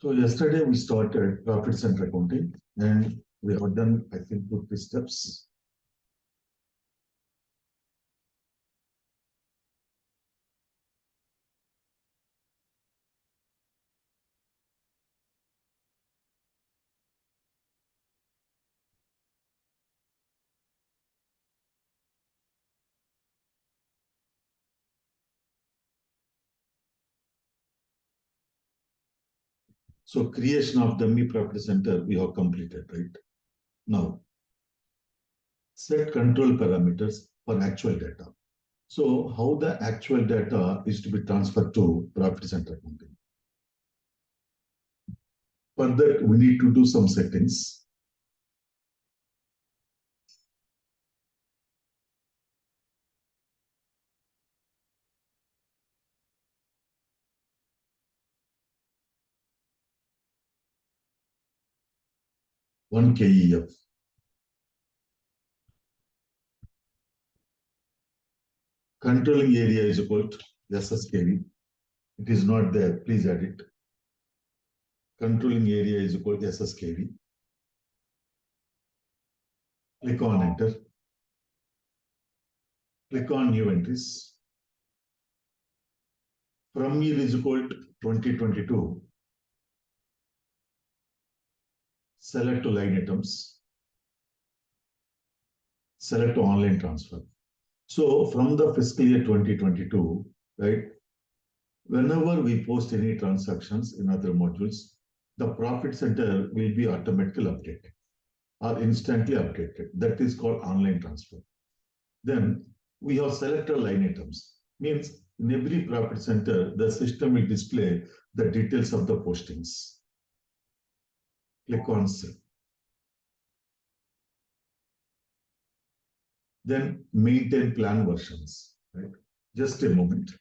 So yesterday we started profit center accounting and we have done, I think, 2 3 steps. So creation of dummy profit center we have completed, right? Now set control parameters for actual data. So how the actual data is to be transferred to profit center accounting. For that, we need to do some settings. One KEF. Controlling area is equal to SSKV. It is not there. Please add it. Controlling area is equal to SSKV. Click on enter. Click on new entries. From year is equal to 2022. Select to line items. Select to online transfer. So from the fiscal year 2022, right? Whenever we post any transactions in other modules, the profit center will be automatically updated or instantly updated. That is called online transfer. Then we have selected line items. Means in every profit center, the system will display the details of the postings. Click on save. Then maintain plan versions. Right? Just a moment.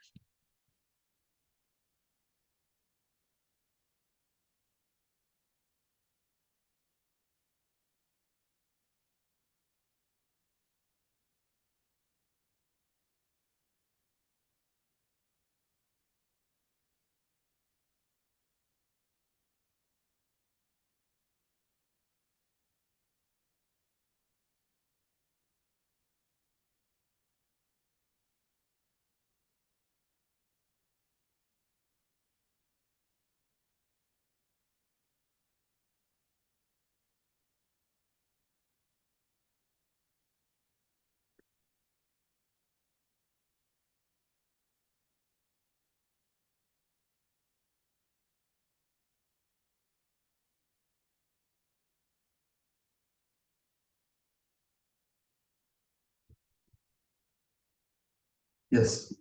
Yes,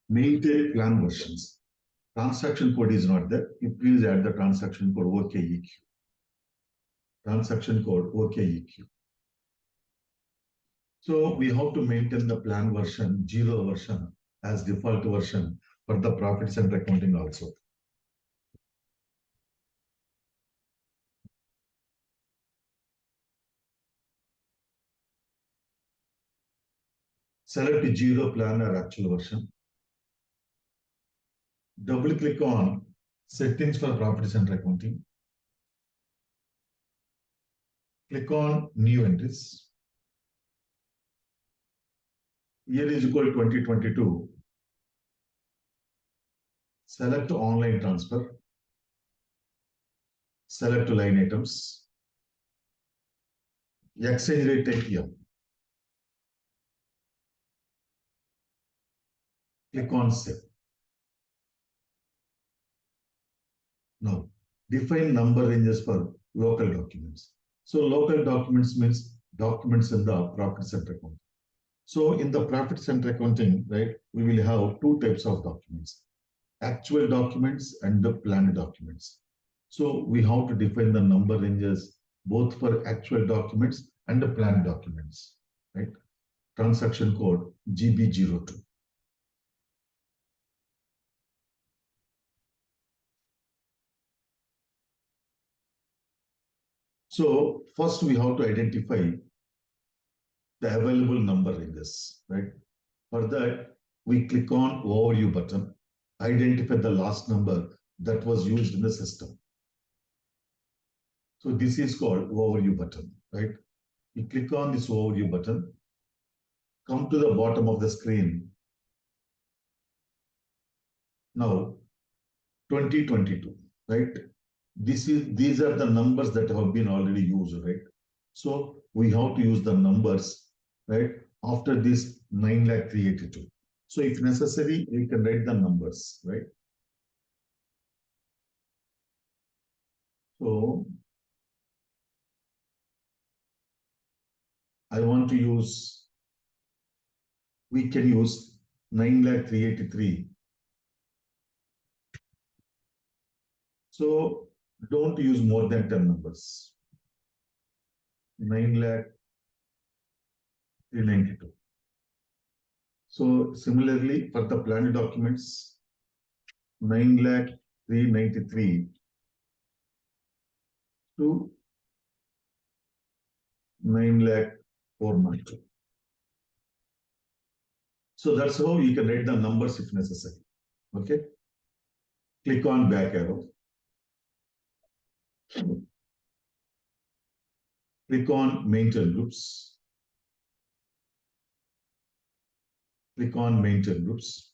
maintain plan versions. Transaction code is not there. You please add the transaction code OKEQ. Transaction code OKEQ. So we have to maintain the plan version, 0 version as default version for the profit center accounting also. Select 0 plan or actual version. Double click on settings for profit center accounting. Click on new entries. Year is equal to 2022. Select online transfer. Select line items. Exchange rate take here. Click on save. Now, define number ranges for local documents. So local documents means documents in the profit center accounting. So in the profit center accounting, right, we will have 2 types of documents, actual documents and the planned documents. So we have to define the number ranges both for actual documents and the planned documents, right? Transaction code GB02. So first we have to identify the available number ranges, right? For that, we click on overview button, identify the last number that was used in the system. So this is called overview button, right? You click on this overview button, come to the bottom of the screen. Now, 2022, right? These are the numbers that have been already used, right? So we have to use the numbers, right? After this 9,382. So if necessary, we can write the numbers, right? So I want to use, we can use 9,383. So don't use more than 10 numbers. 9,392. So similarly, for the planned documents, 9,393 to 9,492. So that's how you can write the numbers if necessary. Okay. Click on back arrow. Click on maintain groups. Click on maintain groups.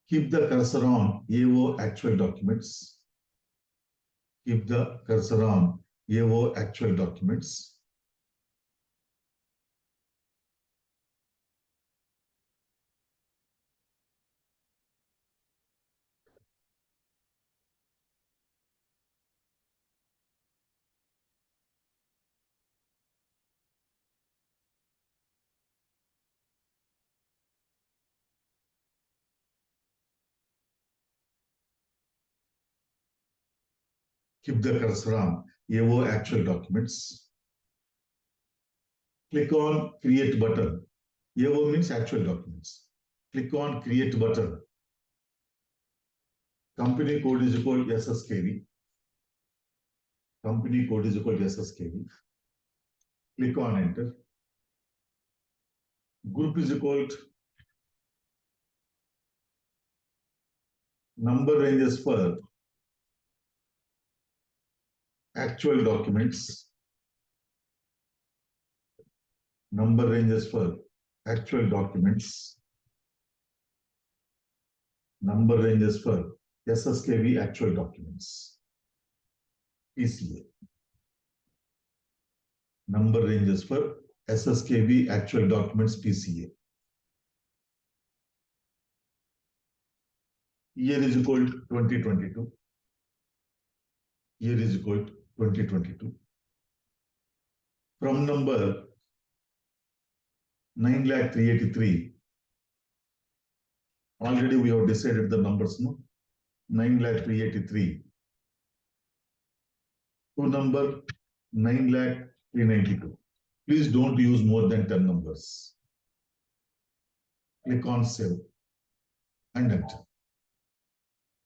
Keep the cursor on AO actual documents. Keep the cursor on AO actual documents. Keep the cursor on AO actual documents. Click on create button. AO means actual documents. Click on create button. Company code is equal to SSKV. Company code is equal to SSKV. Click on enter. Group is equal to number ranges for actual documents. Number ranges for actual documents. Number ranges for SSKV actual documents. PCA. Number ranges for SSKV actual documents PCA. Year is equal to 2022. Year is equal to 2022. From number 9,383. Already we have decided the numbers, no? 9,383 to number 9,392. Please don't use more than 10 numbers. Click on save and enter.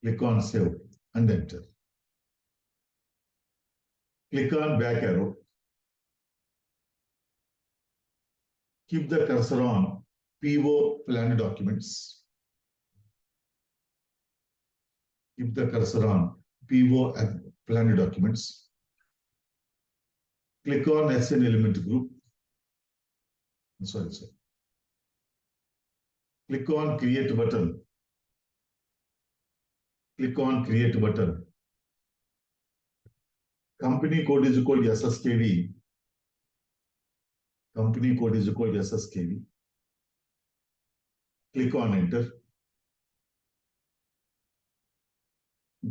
Click on save and enter. Click on back arrow. Keep the cursor on PO planned documents. Keep the cursor on PO planned documents. Click on SN element group. Sorry. Click on create button. Click on create button. Company code is equal to SSKV. Company code is equal to SSKV. Click on enter.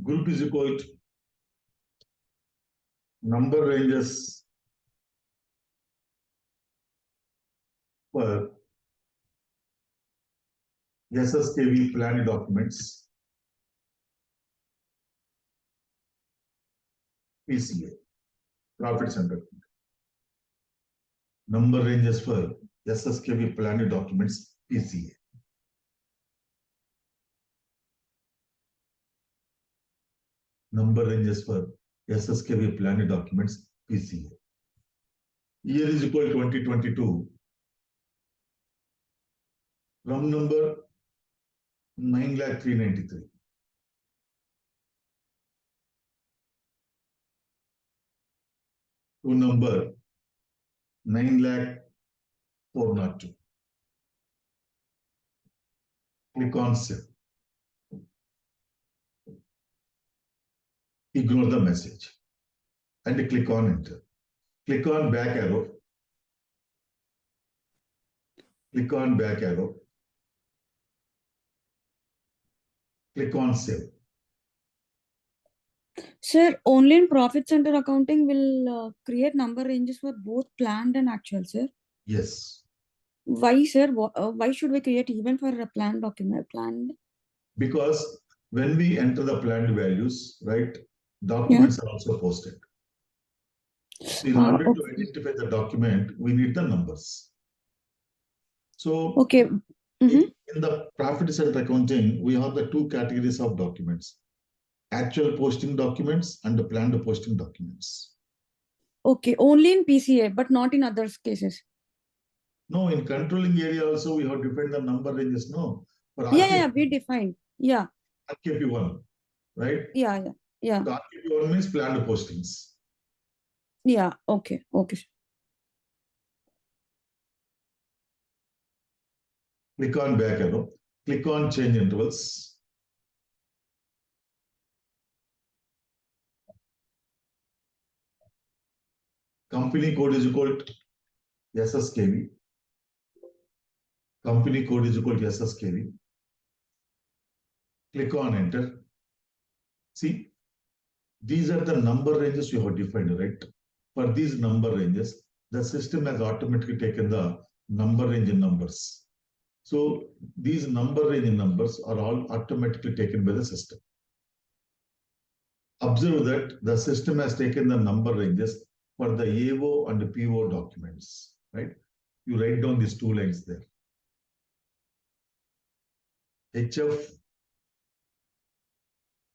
Group is equal to number ranges for SSKV planned documents. PCA. Profit center. Number ranges for SSKV planned documents. PCA. Number ranges for SSKV planned documents. PCA. Year is equal to 2022. From number 9,393. to number 9,04,02. Click on save. Ignore the message and click on enter. Click on back arrow. Click on back arrow. Click on save. Sir, only in profit center accounting will create number ranges for both planned and actual, sir. Yes. Why, sir? Why should we create even for a planned document? Planned? Because when we enter the planned values, right, documents are also posted. So in order to identify the document, we need the numbers. So okay. In the profit center accounting, we have the two categories of documents: actual posting documents and the planned posting documents. Okay, only in PCA, but not in other cases. No, in controlling area also we have defined the number ranges. No, for yeah, we defined. Yeah. RKP1, right? Yeah. So RKP1 means planned postings. Yeah. Okay. Click on back arrow. Click on change intervals. Company code is equal to SSKV. Company code is equal to SSKV. Click on enter. See, these are the number ranges you have defined, right? For these number ranges, the system has automatically taken the number range in numbers. So these number range in numbers are all automatically taken by the system. Observe that the system has taken the number ranges for the AO and the PO documents, right? You write down these two lines there. HF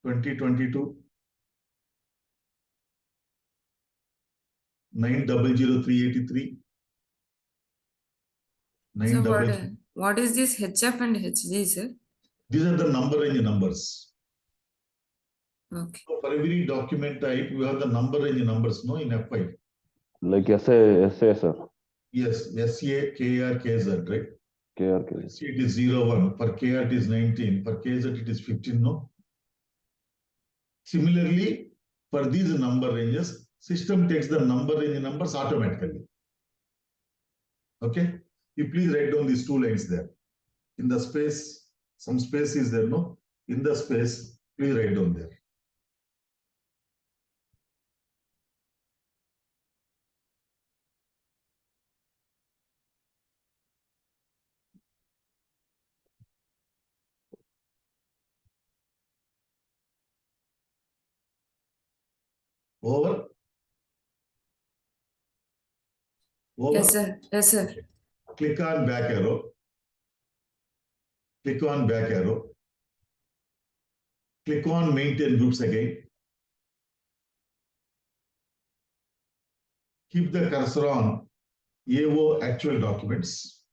2022 9,00383. So what is this HF and HG, sir? These are the number range numbers. Okay. So for every document type, we have the number range numbers, no, in F5. Like SA, sir. Yes, SA, KR, KZ, right? KR, KZ. SA it is 01, for KR it is 19, for KZ it is 15, no? Similarly, for these number ranges, system takes the number range numbers automatically. Okay? You please write down these two lines there. In the space, some space is there, no? In the space, please write down there. Over? Over? Yes, sir. Yes, sir. Click on back arrow. Click on back arrow. Click on maintain groups again. Keep the cursor on AO actual documents.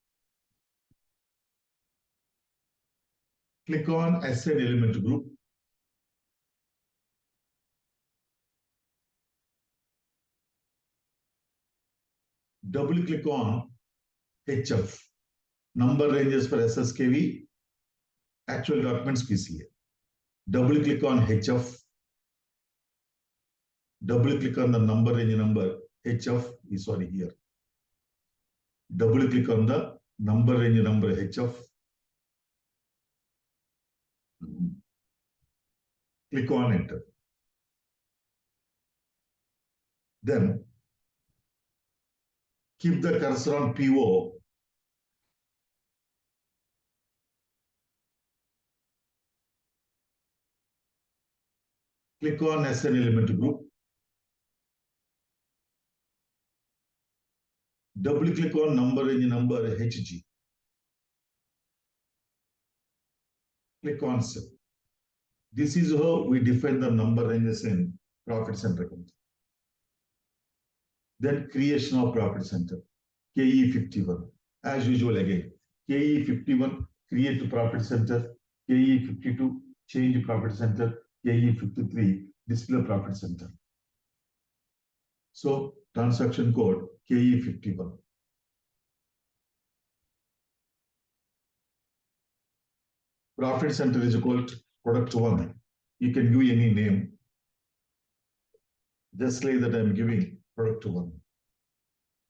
Click on assign element group. Double click on HF. Number ranges for SSKV, actual documents PCA. Double click on HF. Double click on the number range number HF is sorry here. Double click on the number range number HF. Click on enter. Then keep the cursor on PO. Click on assign element group. Double click on number range number HG. Click on save. This is how we define the number ranges in profit center account. Then creation of profit center, KE51. As usual again, KE51, create profit center, KE52, change profit center, KE53, display profit center. So transaction code KE51. Profit center is equal to product 1. You can give any name. Just like that, I'm giving product 1.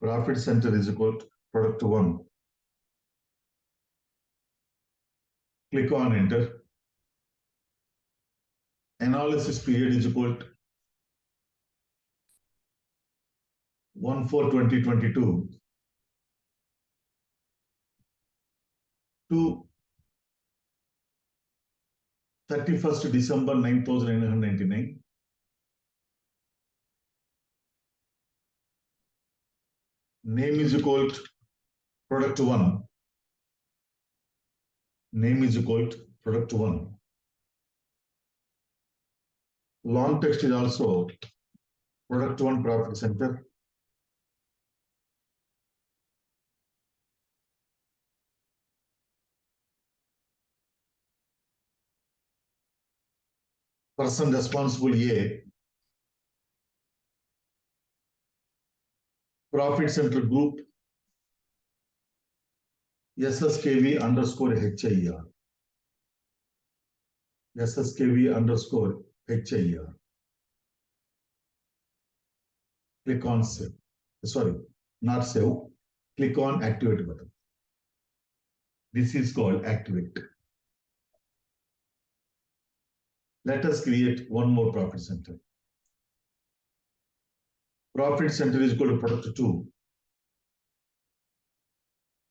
Profit center is equal to product 1. Click on enter. Analysis period is equal to 1/4/2022 to 31st December 9,999. Name is equal to product 1. Name is equal to product 1. Long text is also product 1 profit center. Person responsible A. Profit center group SSKV underscore HIR. SSKV underscore HIR. Click on save. Sorry, not save. Click on activate button. This is called activate. Let us create one more profit center. Profit center is equal to product 2.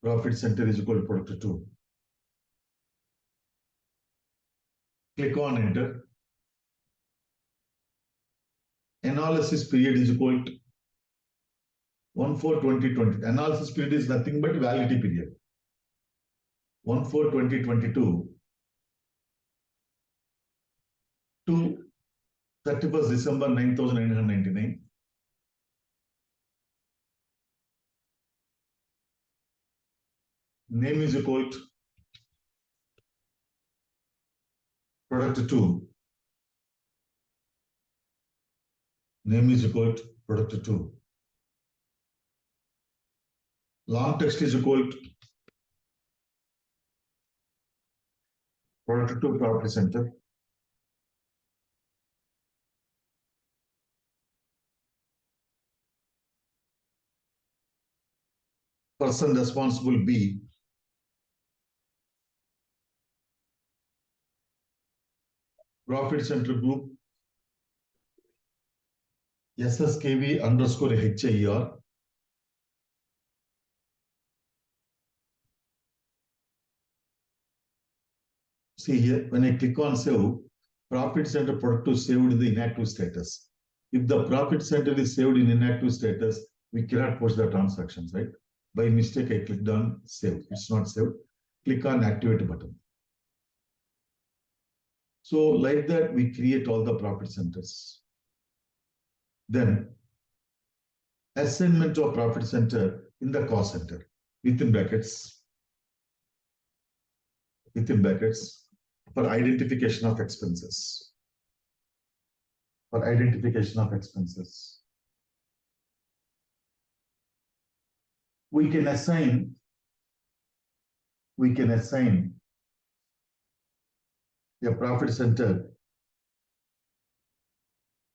Profit center is equal to product 2. Click on enter. Analysis period is equal to 1/4/2020. Analysis period is nothing but validity period. 1/4/2022 to 31st December 9,999. Name is equal to product 2. Name is equal to product 2. Long text is equal to product 2 profit center. Person responsible B. Profit center group SSKV underscore HIR. See here, when I click on save, profit center product 2 saved in the inactive status. If the profit center is saved in inactive status, we cannot push the transactions, right? By mistake, I clicked on save. It's not saved. Click on activate button. So like that, we create all the profit centers. Then assignment of profit center in the cost center within brackets for identification of expenses. For identification of expenses. We can assign a profit center.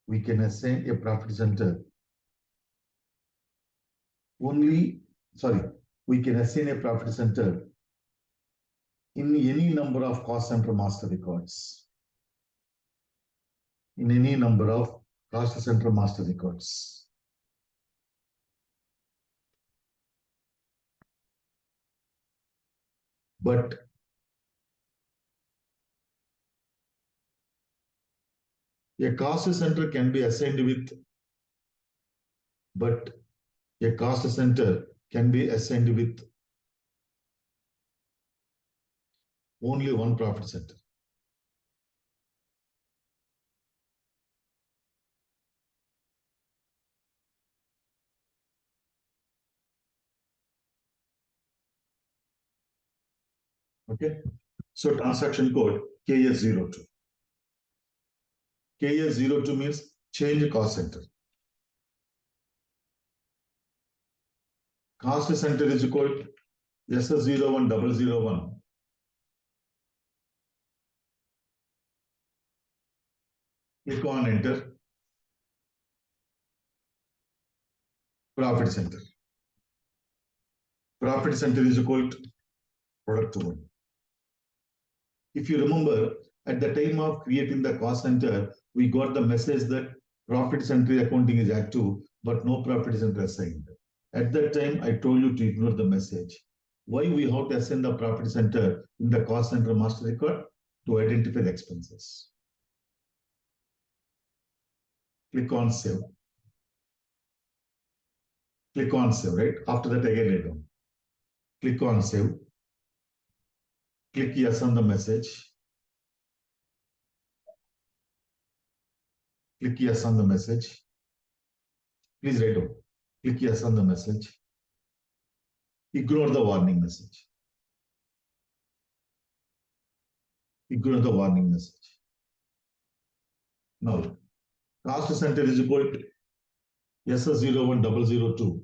We can assign a profit center only, we can assign a profit center in any number of cost center master records. In any number of cost center master records. But a cost center can be assigned with, only one profit center. Okay, so transaction code KS02. KS02 means change cost center. Cost center is equal to SS01001. Click on enter. Profit center. Profit center is equal to product 1. If you remember, at the time of creating the cost center, we got the message that profit center accounting is active, but no profit center assigned. At that time, I told you to ignore the message. Why we have to assign the profit center in the cost center master record? To identify the expenses. Click on save. Click on save, right? After that, again lay down. Click on save. Click yes on the message. Click yes on the message. Please write down. Click yes on the message. Ignore the warning message. Ignore the warning message. Now, cost center is equal to SS01002.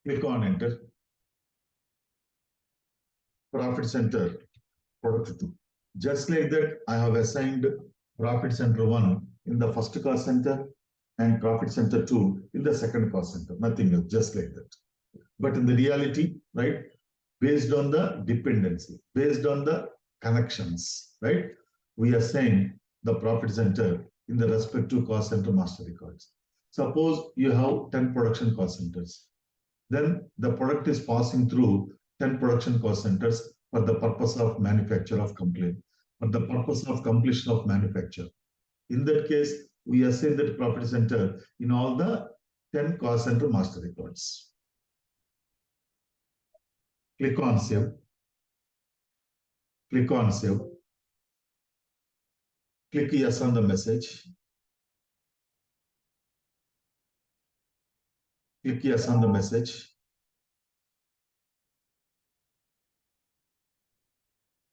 Click on enter. Profit center, product 2. Just like that, I have assigned profit center 1 in the first cost center and profit center 2 in the second cost center. Nothing else, just like that. But in the reality, right, based on the dependency, based on the connections, right, we assign the profit center in the respective cost center master records. Suppose you have 10 production cost centers. Then the product is passing through 10 production cost centers for the purpose of manufacture of complaint, for the purpose of completion of manufacture. In that case, we assign that profit center in all the 10 cost center master records. Click on save. Click on save. Click yes on the message. Click yes on the message.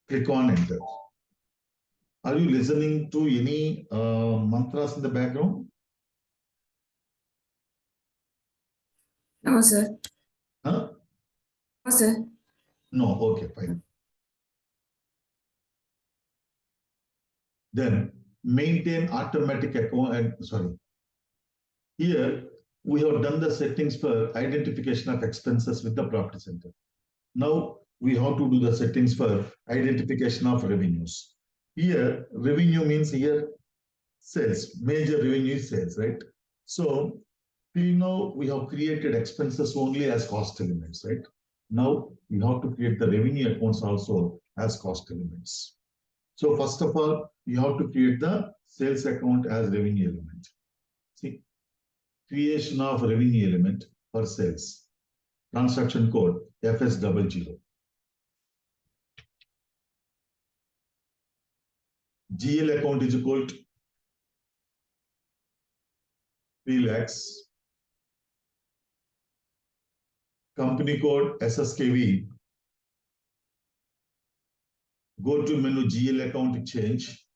Click on enter. Are you listening to any mantras in the background? No, sir. Huh? No, sir. No, okay, fine. Then maintain automatic account and sorry. Here we have done the settings for identification of expenses with the profit center. Now we have to do the settings for identification of revenues. Here revenue means here sales, major revenue is sales, right? So till now we have created expenses only as cost elements, right? Now we have to create the revenue accounts also as cost elements. So first of all, you have to create the sales account as revenue element. See, creation of revenue element for sales. Transaction code FS00. GL account is equal to 3 lakhs. Company code SSKV. Go to menu GL account change.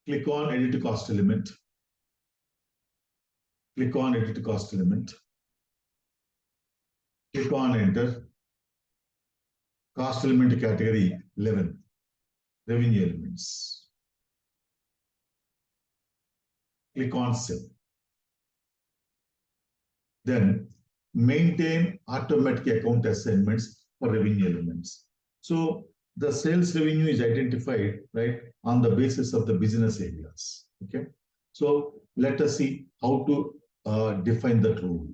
Click on edit cost element. Click on edit cost element. Click on enter. Cost element category 11. Revenue elements. Click on save. Then maintain automatic account assignments for revenue elements. So the sales revenue is identified, right, on the basis of the business areas. Okay. So let us see how to define that rule.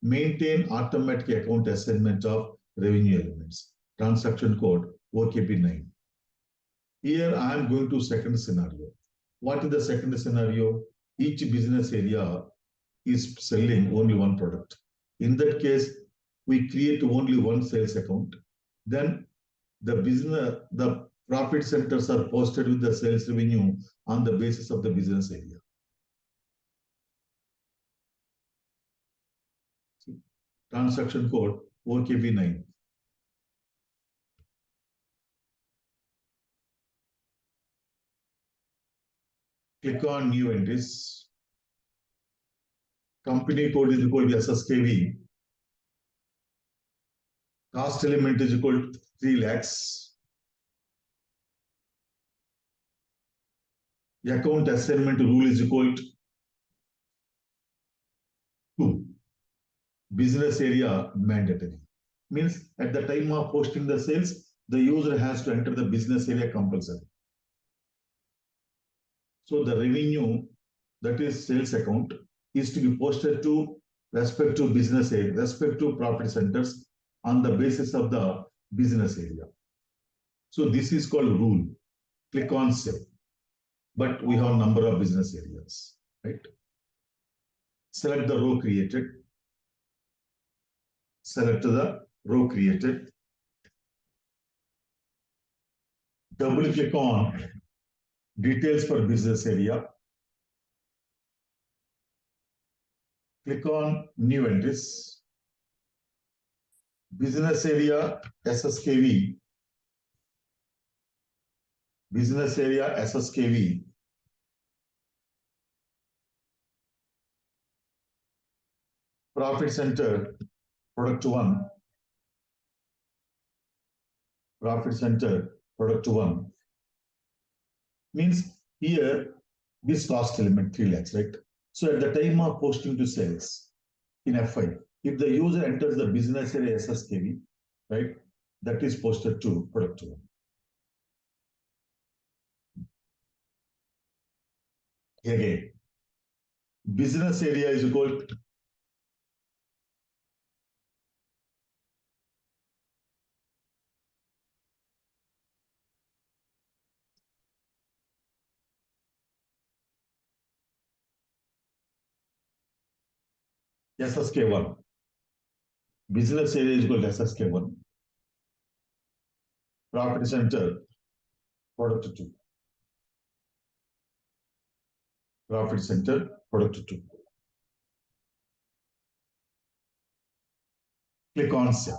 Maintain automatic account assignment of revenue elements. Transaction code OKB9. Here I am going to second scenario. What is the second scenario? Each business area is selling only one product. In that case, we create only one sales account. Then the profit centers are posted with the sales revenue on the basis of the business area. Transaction code OKB9. Click on new entries. Company code is equal to SSKV. Cost element is equal to 3 lakhs. Account assignment rule is equal to 2. Business area mandatory. Means at the time of posting the sales, the user has to enter the business area compulsory. So the revenue, that is sales account, is to be posted to respect to business area, respect to profit centers on the basis of the business area. So this is called rule. Click on save. But we have a number of business areas, right? Select the row created. Select the row created. Double click on details for business area. Click on new entries. Business area SSKV. Business area SSKV. Profit center, product 1. Profit center, product 1. Means here, this cost element 3 lakhs, right? So at the time of posting to sales in F5, if the user enters the business area SSKV, right, that is posted to product 1. Again, business area is equal to SSK1. Business area is equal to SSK1. Profit center, product 2. Profit center, product 2. Click on save.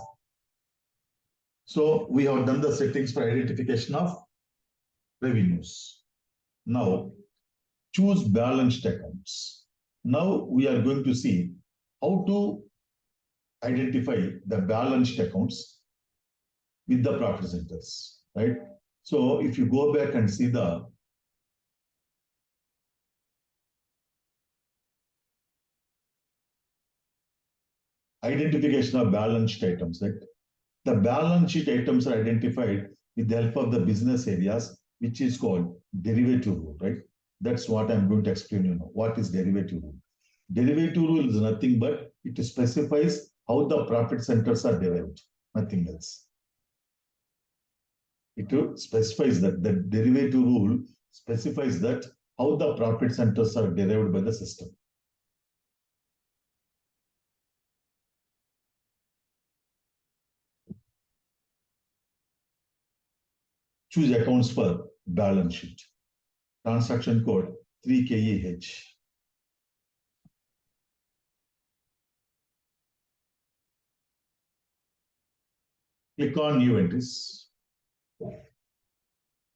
So we have done the settings for identification of revenues. Now choose balanced accounts. Now we are going to see how to identify the balanced accounts with the profit centers, right? So if you go back and see the identification of balance sheet items, right? The balance sheet items are identified with the help of the business areas, which is called derivative rule, right? That's what I'm going to explain you now. What is derivative rule? Derivative rule is nothing but it specifies how the profit centers are derived, nothing else. It specifies that the derivative rule specifies that how the profit centers are derived by the system. Choose accounts for balance sheet. Transaction code 3KEH. Click on new entries.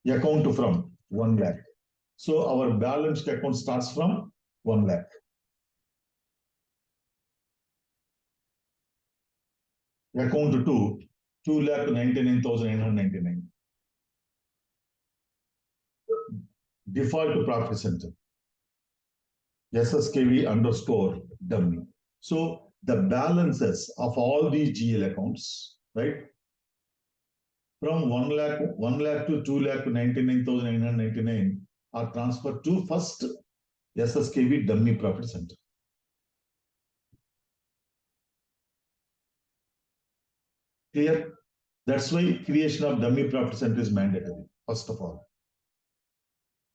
Account from 1 lakh. So our balanced account starts from 1 lakh. Account to 2,99,999. Default profit center. SSKV underscore dummy. So the balances of all these GL accounts, right? From 1 lakh to 2,99,999 are transferred to first SSKV dummy profit center. Clear? That's why creation of dummy profit center is mandatory, first of all.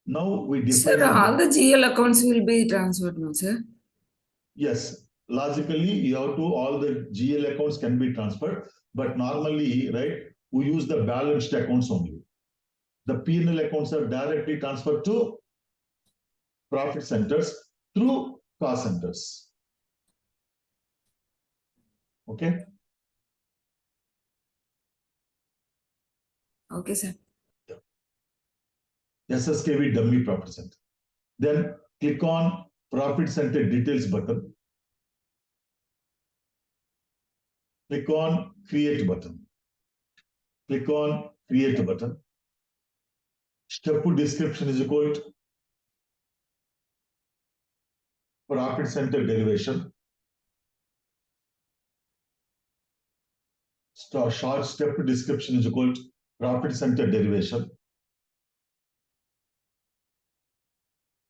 Now we define. Sir, all the GL accounts will be transferred now, sir? Yes, logically, you have to, all the GL accounts can be transferred, but normally, right, we use the balanced accounts only. The P&L accounts are directly transferred to profit centers through cost centers. Okay. Okay, sir. SSKV dummy profit center. Then click on Profit Center Details button. Click on Create button. Click on Create button. Step description is equal to Profit Center Derivation. Short step description is equal to Profit Center Derivation.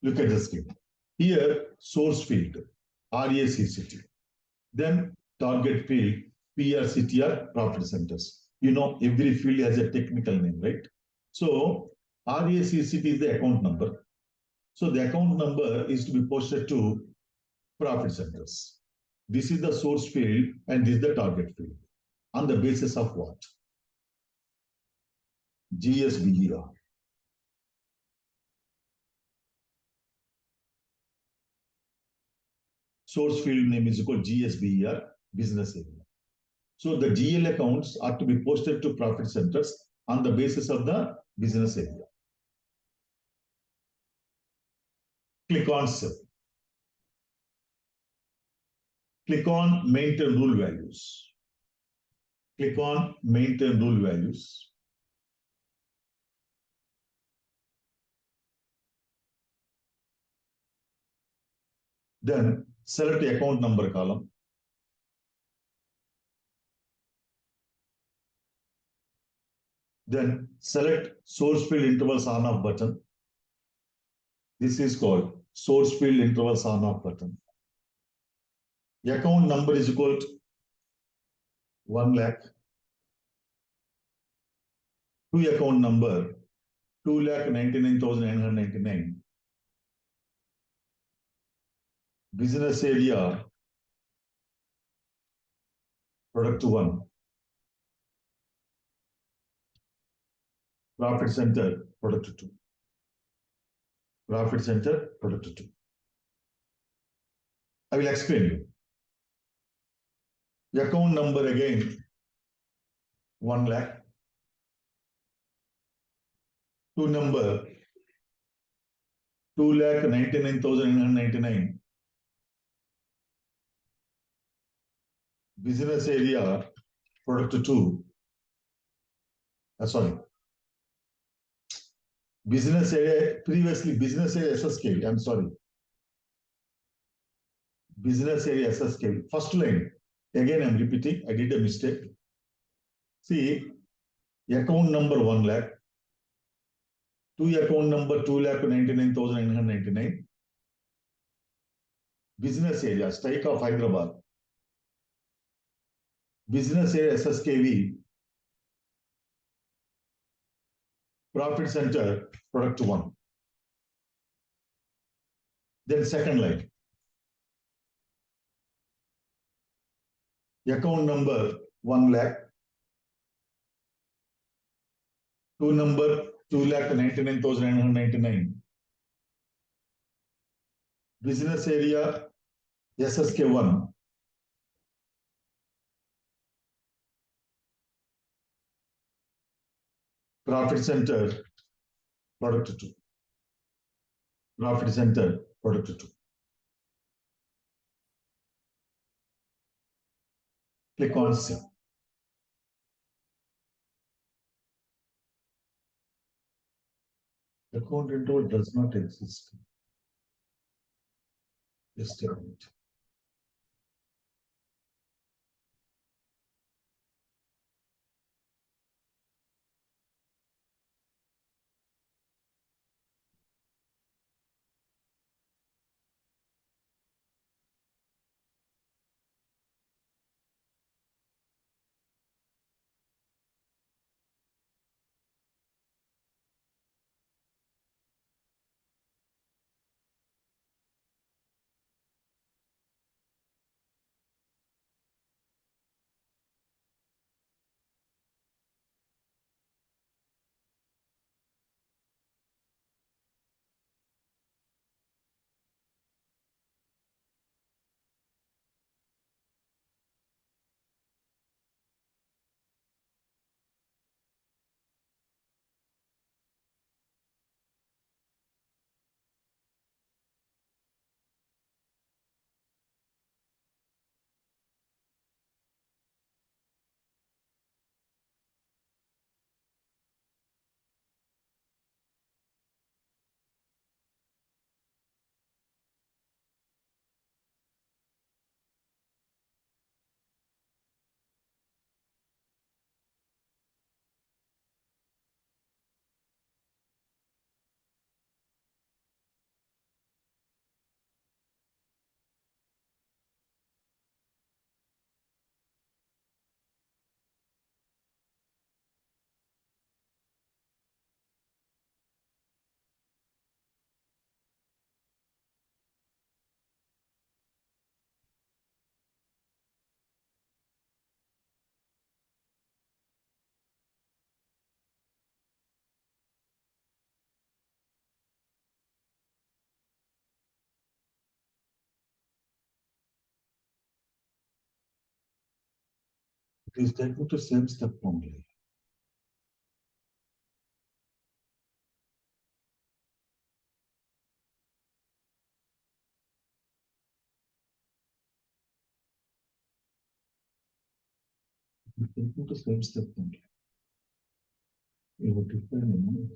Look at the screen. Here, source field, RACCT. Then target field, PRCTR, profit centers. You know, every field has a technical name, right? So RACCT is the account number. So the account number is to be posted to profit centers. This is the source field and this is the target field. On the basis of what? GSBER. Source field name is equal GSBER, business area. So the GL accounts are to be posted to profit centers on the basis of the business area. Click on Save. Click on Maintain Rule Values. Click on Maintain Rule Values. Then select the account number column. Then select source field intervals on off button. This is called source field intervals on off button. The account number is equal to 1 lakh. To account number 2,99,999. Business area product 1. Profit center product 2. Profit center product 2. I will explain you. The account number again 1 lakh. To number 2,99,999. Business area product 2. Sorry. Business area, previously business area SSK. I'm sorry. Business area SSK. First line. Again, I'm repeating. I did a mistake. See, account number 1 lakh. To account number 2,99,999. Business area, Strike of Hyderabad. Business area SSKV. Profit center, product 1. Then second line. Account number 1 lakh. To number 2,99,999. Business area SSK1. Profit center product 2. Profit center product 2. Click on Save. Account interval does not exist. Just a minute. It is taken to same step only. It is taken to same step only. You have to define,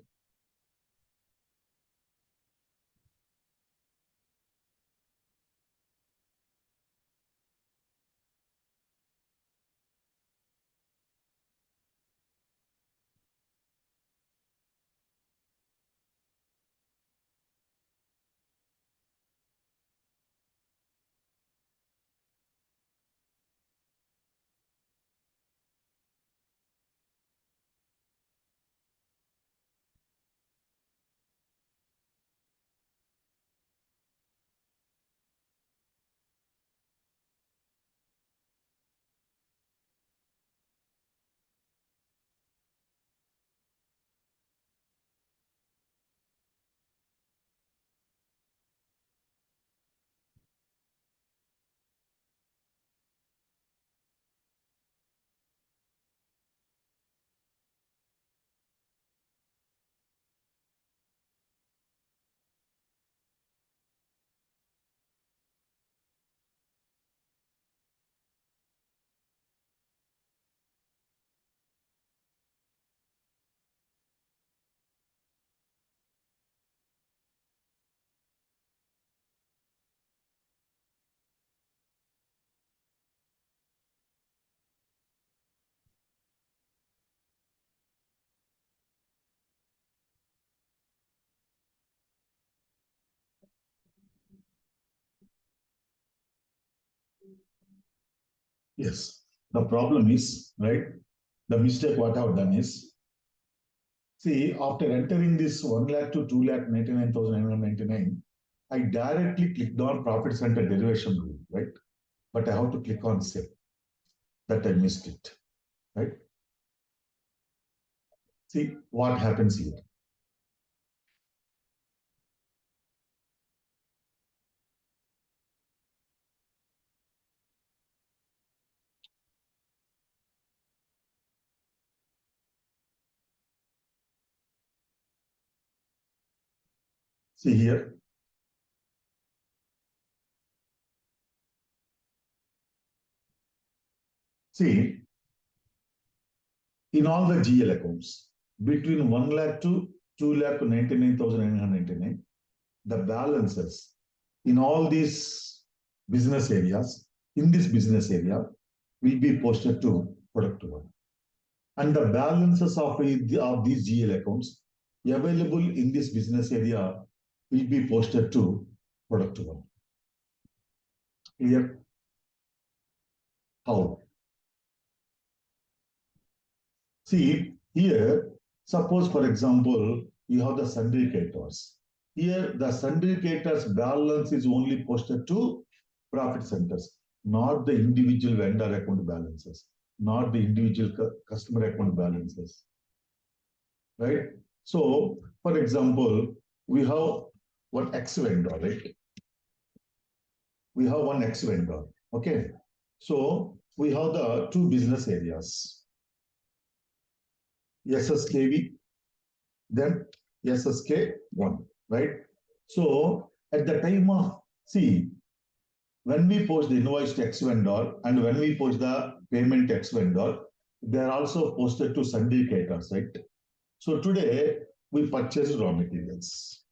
yes. The problem is, right? The mistake what I've done is, see, after entering this 1 lakh to 2 lakh 99,999, I directly clicked on profit center derivation rule, right? But I have to click on save. That I missed it, right? See what happens here. See here. See, in all the GL accounts, between 1 lakh to 2 lakh to 99,999, the balances in all these business areas, in this business area, will be posted to product one. And the balances of these GL accounts available in this business area will be posted to product one. Clear? How? See, here, suppose, for example, you have the sundry creditors. Here, the sundry creditors balance is only posted to profit centers, not the individual vendor account balances, not the individual customer account balances. Right? So, for example, we have one X vendor, right? We have one X vendor. Okay. So, we have the two business areas. SSKV, then SSK1, right? So at the time of, see, when we post the invoice to X vendor and when we post the payment to X vendor, they're also posted to sundry creditors, right? So today we purchased raw materials.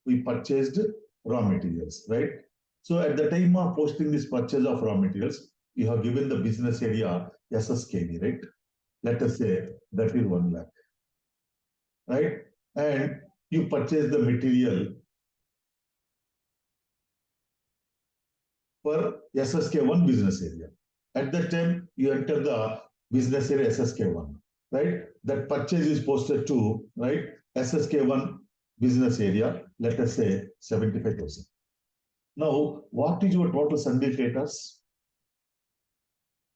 We purchased raw materials, right? So at the time of posting this purchase of raw materials, you have given the business area SSKV, right? Let us say that is 1 lakh, right? And you purchase the material for SSK1 business area. At that time, you enter the business area SSK1, right? That purchase is posted to, right, SSK1 business area, let us say 75,000. Now, what is your total sundry creditors?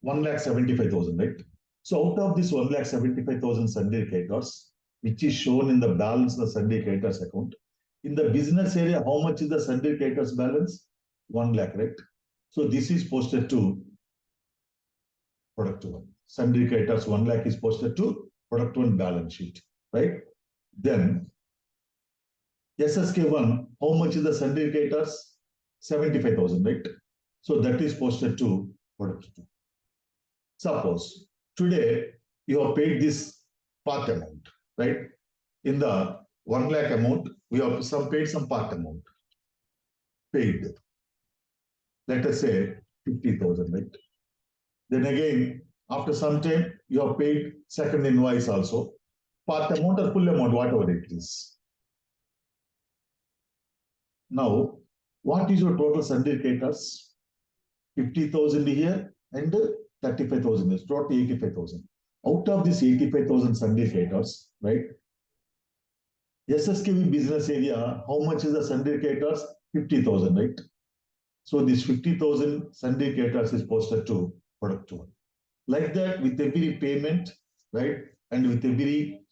1,75,000, right? So out of this 1,75,000 sundry creditors, which is shown in the balance of the sundry creditors account, in the business area, how much is the sundry creditors balance? 1 lakh, right? So this is posted to product 1. Sundry creditors 1 lakh is posted to product 1 balance sheet, right? Then SSK 1, how much is the sundry creditors? 75,000, right? So that is posted to product 2. Suppose today you have paid this part amount, right? In the 1 lakh amount, we have paid some part amount. Paid. Let us say 50,000, right? Then again, after some time, you have paid second invoice also. Part amount or full amount, whatever it is. Now, what is your total sundry creditors? 50,000 here and 35,000 is total 85,000. Out of this 85,000 sundry creditors, right? SSKV business area, how much is the sundry creditors? 50,000, right? So this 50,000 sundry creditors is posted to product 1. Like that, with every payment, right? And with every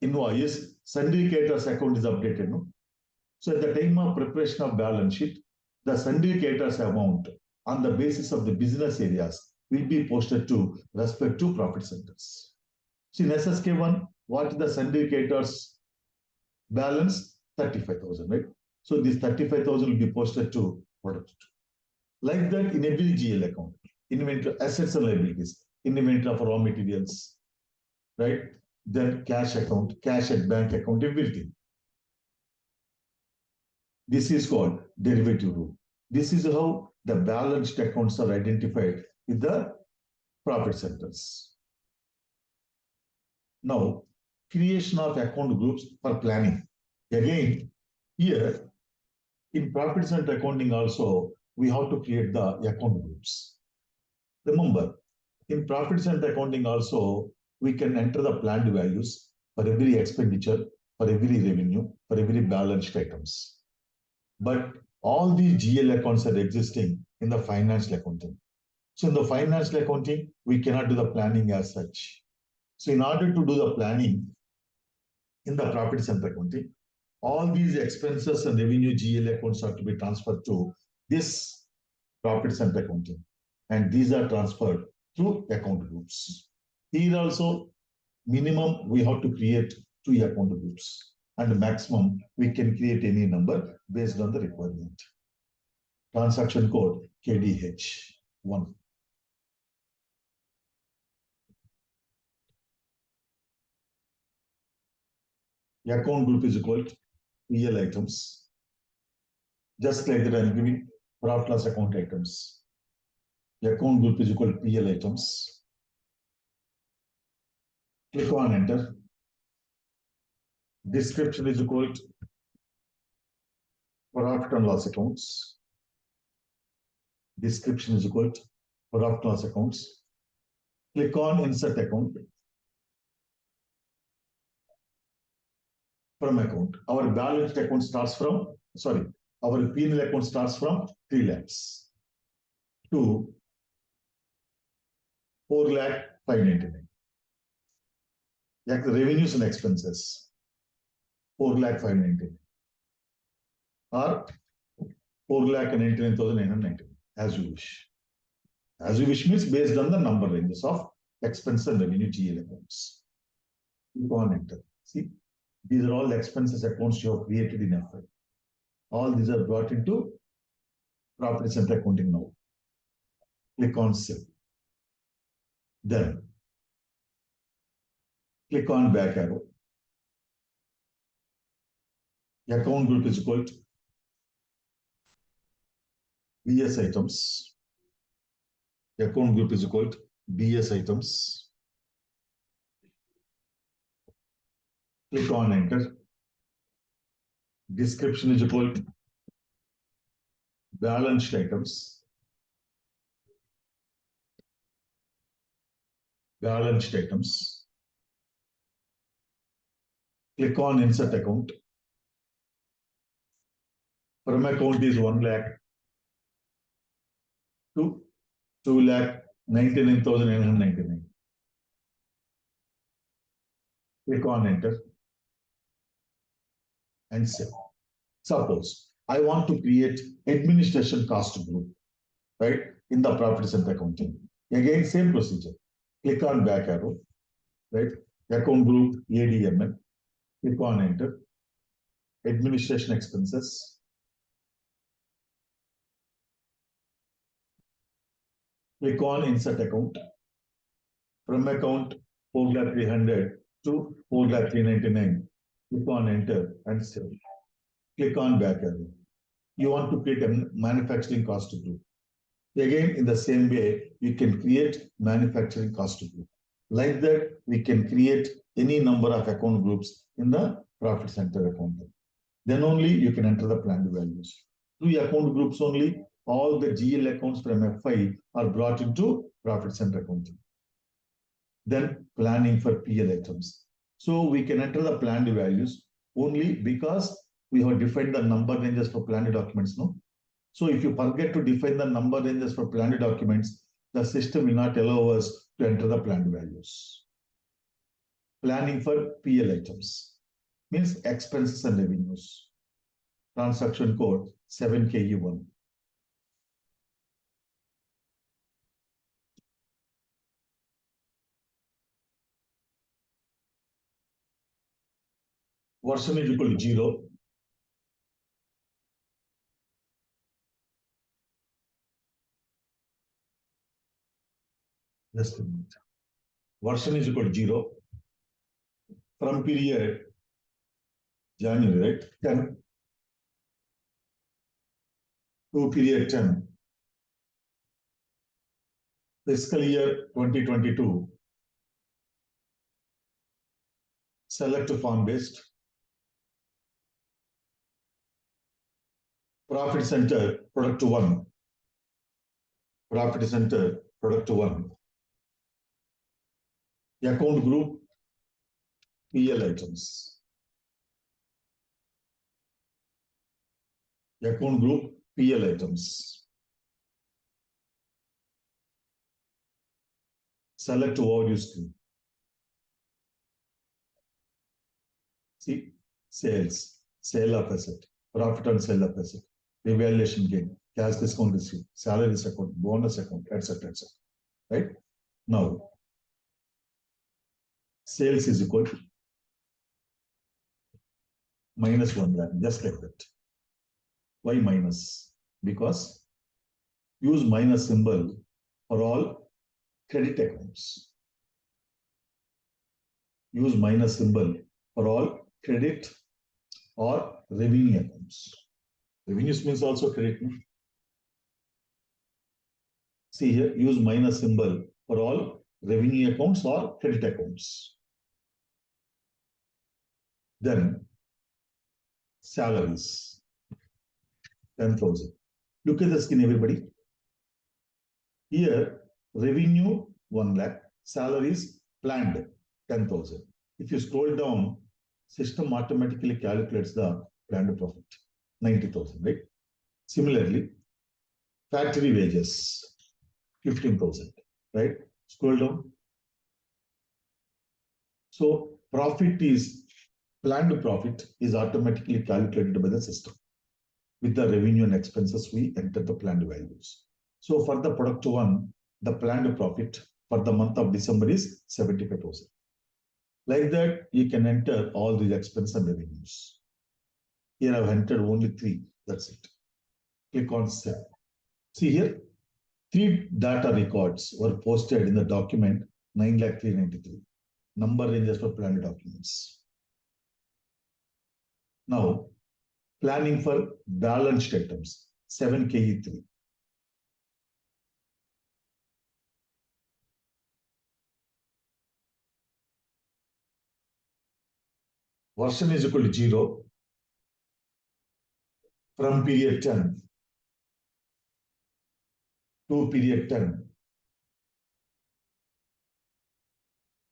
invoice, sundry creditors account is updated, no? So at the time of preparation of balance sheet, the sundry creditors amount on the basis of the business areas will be posted to respect to profit centers. So in SSK1, what is the sundry creditors balance? 35,000, right? So this 35,000 will be posted to product 2. Like that in every GL account, inventory, assets and liabilities, inventory of raw materials, right? Then cash account, cash at bank account, everything. This is called derivative rule. This is how the balanced accounts are identified with the profit centers. Now, creation of account groups for planning. Again, here in profit center accounting also, we have to create the account groups. Remember, in profit center accounting also, we can enter the planned values for every expenditure, for every revenue, for every balanced items. But all these GL accounts are existing in the financial accounting. So in the financial accounting, we cannot do the planning as such. So in order to do the planning in the profit center accounting, all these expenses and revenue GL accounts are to be transferred to this profit center accounting. And these are transferred through account groups. Here also, minimum we have to create 2 account groups. And maximum, we can create any number based on the requirement. Transaction code KDH1. Account group is equal to PL items. Just like that, I'm giving profit loss account items. Account group is equal to PL items. Click on enter. Description is equal to profit and loss accounts. Description is equal to profit and loss accounts. Click on insert account. From account. Our balance account starts from, our P&L account starts from 3 lakhs to 4 lakh 599. Like the revenues and expenses. 4 lakh 599 or 4 lakh 99,999 as you wish. As you wish means based on the number ranges of expense and revenue GL accounts. Click on enter. See, these are all expenses accounts you have created in FI. All these are brought into profit center accounting now. Click on save. Then click on back arrow. Account group is equal to BS items. Account group is equal to BS items. Click on enter. Description is equal to balanced items. Balanced items. Click on insert account. From account is 1 lakh to 2 lakh 99,999. Click on enter and save. Suppose I want to create administration cost group, right, in the profit center accounting. Again, same procedure. Click on back arrow, right? Account group ADML. Click on enter. Administration expenses. Click on insert account. From account 4,300 to 4,399. Click on enter and save. Click on back arrow. You want to create a manufacturing cost group. Again, in the same way, you can create manufacturing cost group. Like that, we can create any number of account groups in the profit center account. Then only you can enter the planned values. Through account groups only, all the GL accounts from FI are brought into profit center accounting. Then planning for PL items. So we can enter the planned values only because we have defined the number ranges for planned documents, no? So if you forget to define the number ranges for planned documents, the system will not allow us to enter the planned values. Planning for PL items means expenses and revenues. Transaction code 7KE1. Version is equal to 0. Just a minute. Version is equal to 0. From period January, right? 10 to period 10. Fiscal year 2022. Select form based. Profit center product 1. Profit center product 1. Account group PL items. Account group PL items. Select overview screen. See, sales, sale of asset, profit and sale of asset, revaluation gain, cash discount receipt, salaries account, bonus account, etc. etc. Right? Now, sales is equal to minus 1 lakh, just like that. Why minus? Because use minus symbol for all credit accounts. Use minus symbol for all credit or revenue accounts. Revenues means also credit. No? See here, use minus symbol for all revenue accounts or credit accounts. Then salaries, 10,000. Look at the screen, everybody. Here, revenue 1 lakh, salaries planned 10,000. If you scroll down, system automatically calculates the planned profit 90,000, right? Similarly, factory wages 15,000, right? Scroll down. So profit is planned profit is automatically calculated by the system. With the revenue and expenses, we enter the planned values. So for the product 1, the planned profit for the month of December is 75,000. Like that, you can enter all these expenses and revenues. Here I've entered only 3. That's it. Click on save. See here, 3 data records were posted in the document 9,393. Number ranges for planned documents. Now, planning for balanced items 7KE3. Version is equal to 0. From period 10 to period 10.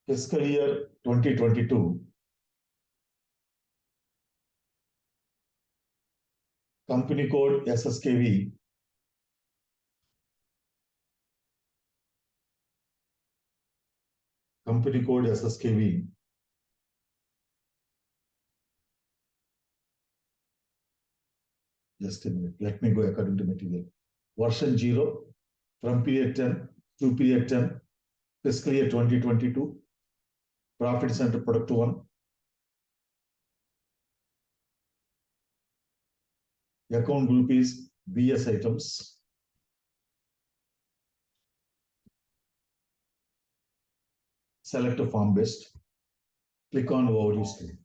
Fiscal year 2022. Company code SSKV. Company code SSKV. Just a minute. Let me go according to material. Version 0 from period 10 to period 10, fiscal year 2022, profit center product 1, account group is BS items, select a form based, click on overview screen,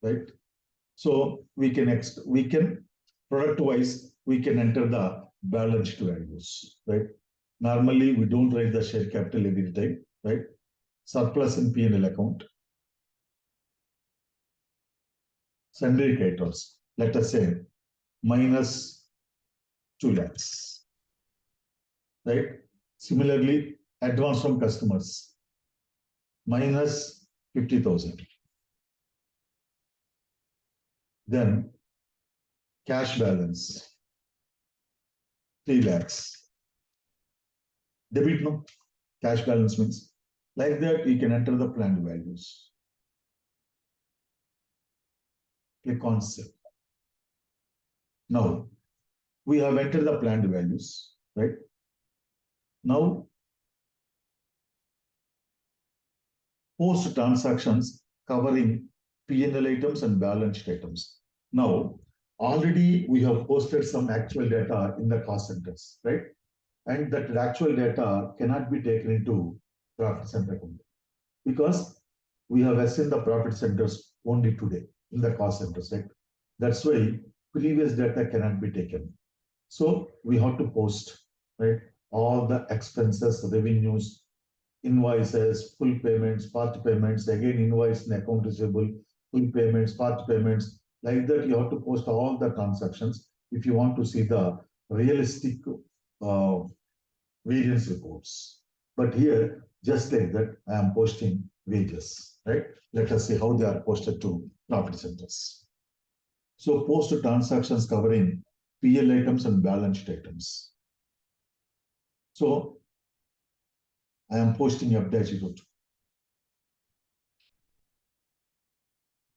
right? So we can product wise, we can enter the balance sheet values, right? Normally, we don't write the share capital every time, right? Surplus in P&L account. Sundry creditors, let us say minus 2 lakhs, right? Similarly, advance from customers, minus 50,000. Then cash balance, 3 lakhs. Debit no, cash balance means like that we can enter the planned values. Click on save. Now we have entered the planned values, right? Now post transactions covering P&L items and balance sheet items. Now already we have posted some actual data in the cost centers, right? And that actual data cannot be taken into profit center account because we have assigned the profit centers only today in the cost centers, right? That's why previous data cannot be taken. So we have to post, right, all the expenses, revenues, invoices, full payments, part payments, again invoice and account receivable, full payments, part payments. Like that, you have to post all the transactions if you want to see the realistic variance reports. But here, just like that, I am posting wages, right? Let us see how they are posted to profit centers. So post transactions covering PL items and balance sheet items. So I am posting update report.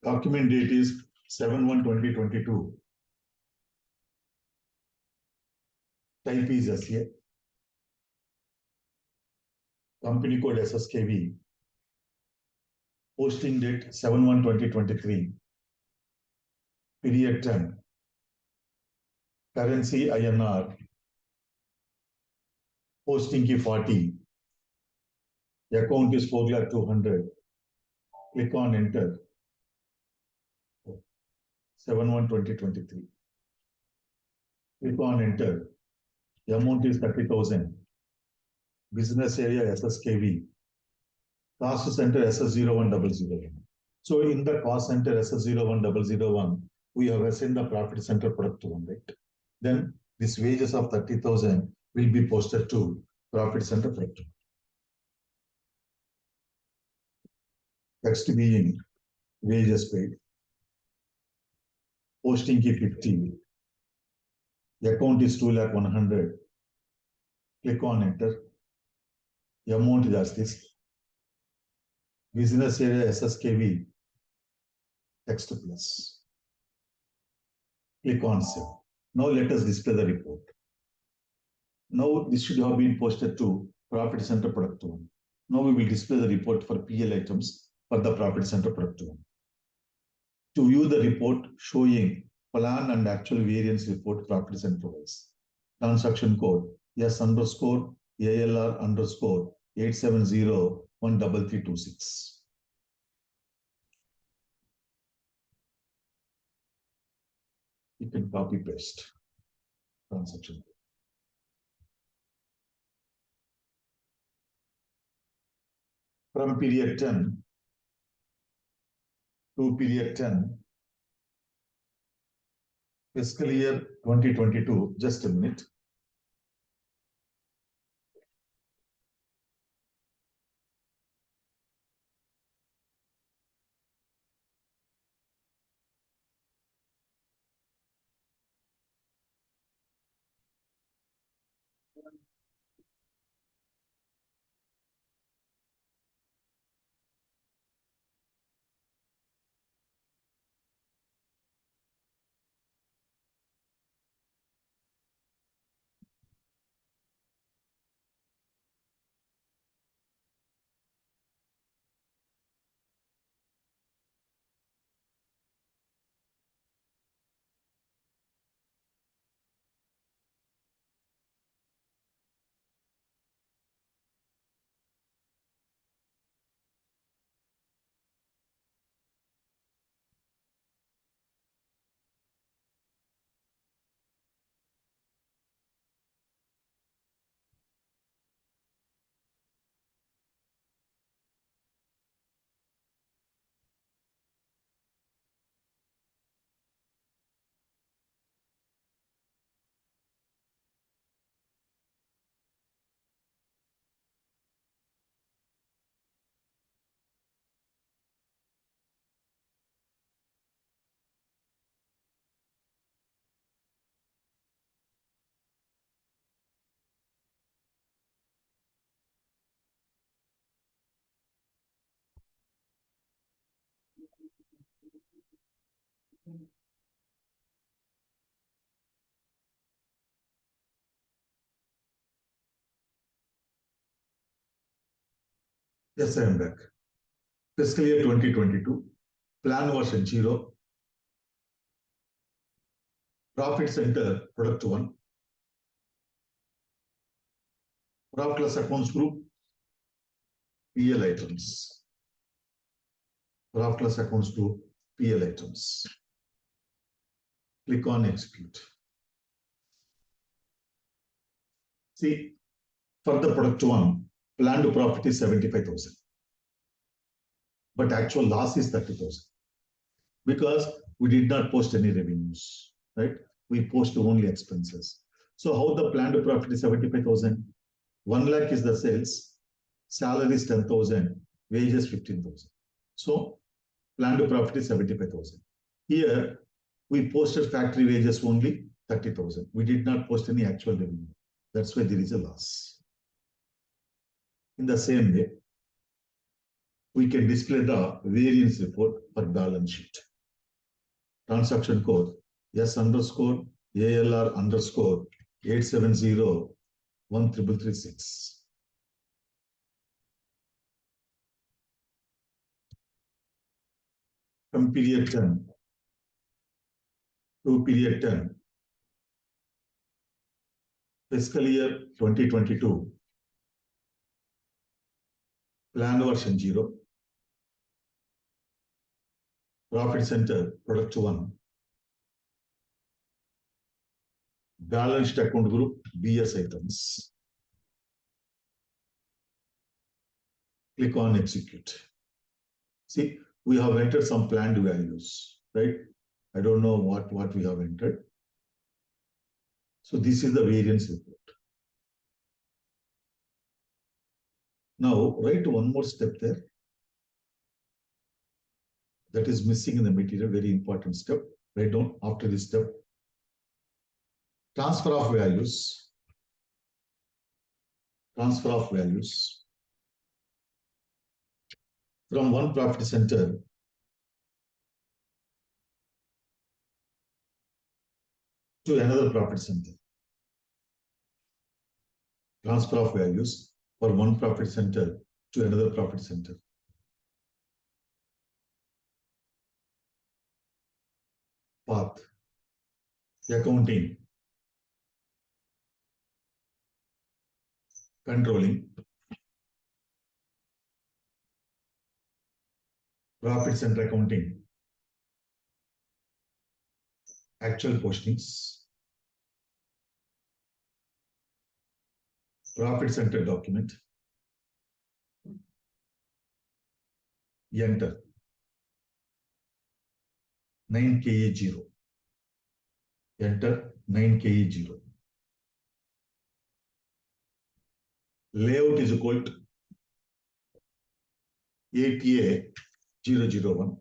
Document date is 7/1/2022. Type is SCA. Company code SSKV. Posting date 7/1/2023. Period 10. Currency INR. Posting key 40. The account is 4,200,000. Click on enter. 7/1/2023. Click on enter. The amount is 30,000. Business area SSKV. Cost center SS01001. So in the cost center SS01001, we have assigned the profit center product 1, right? Then this wages of 30,000 will be posted to profit center product 1. Text being wages paid. Posting key 50. The account is 2,100,000. Click on enter. The amount is as this. Business area SSKV. Text plus. Click on save. Now let us display the report. Now this should have been posted to profit center product 1. Now we will display the report for PL items for the profit center product 1. To view the report showing plan and actual variance report profit center wise. Transaction code S_ALR_87013313326. You can copy paste transaction. From period 10 to period 10, fiscal year 2022, just a minute. Yes, I am back. Fiscal year 2022, plan version 0, profit center, product 1, profit loss accounts group, PL items. Profit loss accounts group, PL items. Click on execute. See, for the product 1, planned profit is 75,000. But actual loss is 30,000. Because we did not post any revenues, right? We post only expenses. So how the planned profit is 75,000? 1 lakh is the sales, salary is 10,000, wages 15,000. So planned profit is 75,000. Here we posted factory wages only 30,000. We did not post any actual revenue. That's why there is a loss. In the same way, we can display the variance report for balance sheet. Transaction code S_ALR_870 13336. From period 10 to period 10, fiscal year 2022, plan version 0, profit center, product 1, balanced account group, BS items. Click on execute. See, we have entered some planned values, right? I don't know what we have entered. So this is the variance report. Now, write one more step there. That is missing in the material, very important step. Write down after this step. Transfer of values. Transfer of values from one profit center to another profit center. Transfer of values for one profit center to another profit center. Path. Accounting. Controlling. Profit center accounting. Actual postings. Profit center document. Enter. 9KE0. Enter 9KE0. Layout is equal to ATA 001.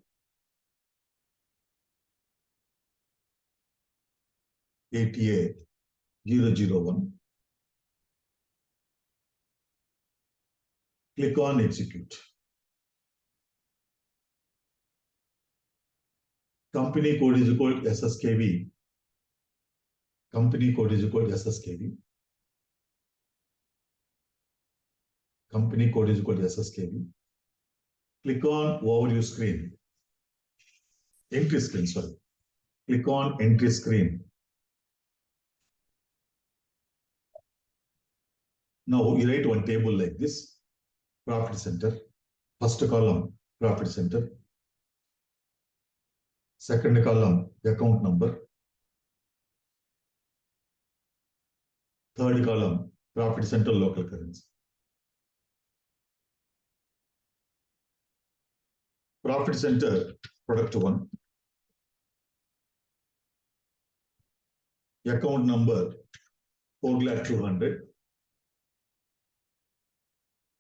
ATA 001. Click on execute. Company code is equal to SSKV. Company code is equal to SSKV. Company code is equal to SSKV. Click on overview screen. Entry screen, sorry. Click on entry screen. Now you write one table like this. Profit center. First column, profit center. Second column, account number. Third column, profit center local currency. Profit center, product 1. Account number 4,200,000.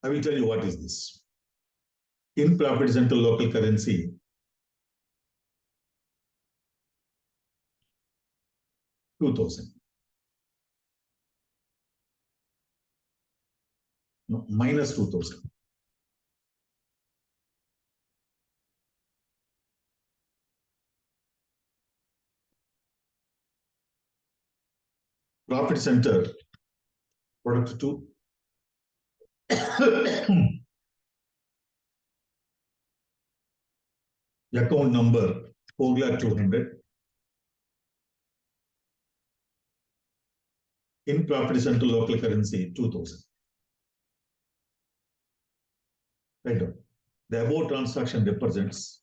I will tell you what is this. In profit center local currency, 2,000. No, minus 2,000. profit center, product 2. Account number 4,200,000. In profit center local currency 2,000. Right down. The above transaction represents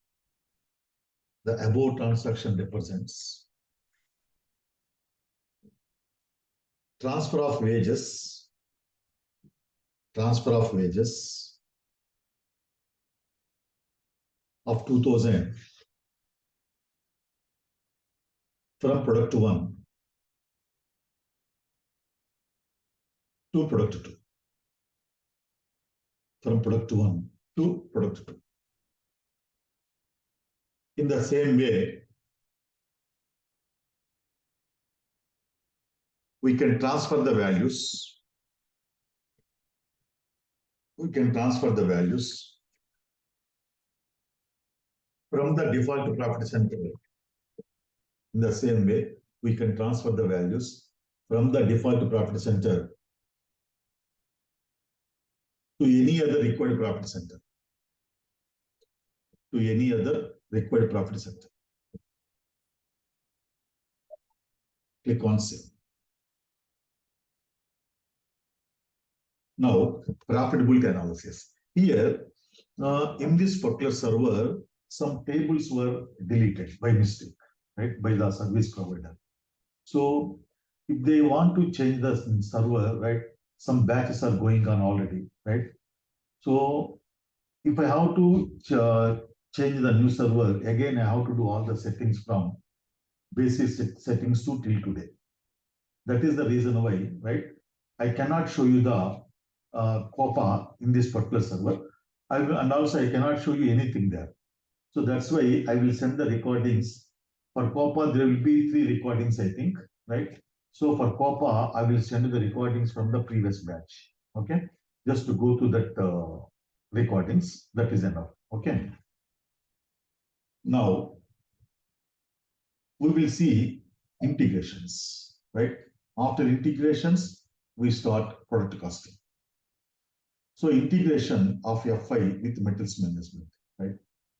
transfer of wages of 2,000 from product 1 to product 2. From product 1 to product 2. In the same way, we can transfer the values. From the default profit center. In the same way, we can transfer the values from the default profit center to any other required profit center. Click on Save. Now, profit bulk analysis. Here, in this particular server, some tables were deleted by mistake, right, by the service provider. So, if they want to change the server, right, some batches are going on already, right? So, if I have to change the new server, again, I have to do all the settings from basic settings to till today. That is the reason why, right? I cannot show you the COPA in this particular server. And also I cannot show you anything there. So that's why I will send the recordings. For COPA, there will be 3 recordings, I think, right? So for COPA, I will send the recordings from the previous batch. Okay, just to go to that recordings, that is enough. Okay. Now, we will see integrations, right? After integrations, we start product costing. So integration of FI with metals management, right?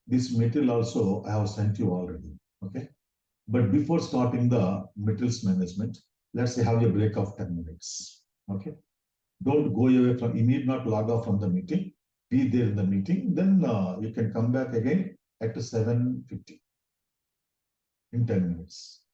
This material also I have sent you already, okay? But before starting the metals management, let's say have a break of 10 minutes, okay? Don't go away from, you need not log off from the meeting, be there in the meeting, then you can come back again at 7:50 in 10 minutes.